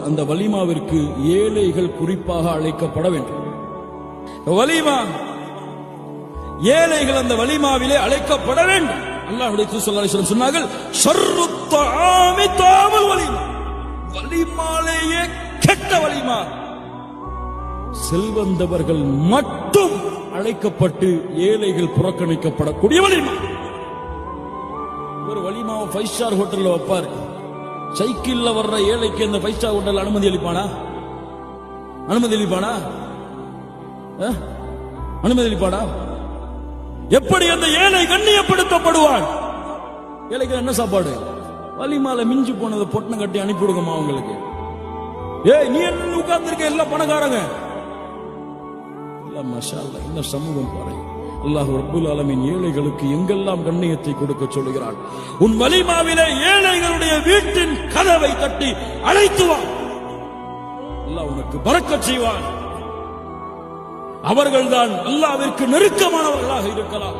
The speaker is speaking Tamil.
அந்த வலிமாவிற்கு ஏழைகள் குறிப்பாக அழைக்கப்பட வேண்டும். வலிமா ஏழைகள் அந்த வலிமாவிலே அழைக்கப்பட வேண்டும். அல்லாஹ்வுடைய தூதர் ஸல்லல்லாஹு அலைஹி வஸல்லம் சொன்னார்கள், ஷர்ரு தஆமி தஆமுல் வலிமா, வலிமாலேயே கெட்ட வலிமா செல்வந்தவர்கள் மட்டும் அழைக்கப்பட்டு ஏழைகள் புறக்கணிக்கப்படக்கூடிய வலிமா. ஒரு வலிமாவை 5 ஸ்டார் ஹோட்டல்ல வைப்பாரு. சைக்கிள்ல வர்ற ஏழைக்கு அந்த 5 ஸ்டார் ஹோட்டல் அனுமதி அளிப்பானா? அனுமதி அளிப்பானா? அனுமதி அளிப்பானா? எப்படி அந்த ஏழை கண்ணியப்படுத்தப்படுவான்? ஏழைக்கு என்ன சாப்பாடு? வலிமால மிஞ்சி போனதை பொட்டணம் கட்டி அனுப்பிவிடுங்கம்மா அவங்களுக்கு. ஏய், நீ என்ன உட்கார்ந்திருக்க? எல்லாம் பணக்காரங்க. மாஷா அல்லாஹ், இந்த சமூகம் பாரு. அல்லாஹ் ரப்பல் ஆலமீன் ஏழைகளுக்கு எங்கெல்லாம் கண்ணியத்தை கொடுக்க சொல்கிறான். உன் வலிமாவிலே ஏழைகளுடைய வீட்டின் கதவை தட்டி அழைத்து வா. அல்லாஹ் உனக்கு பரக்கத் செய்வான். அவர்கள்தான் அல்லாஹ்விற்கு நெருக்கமானவர்களாக இருக்கலாம்.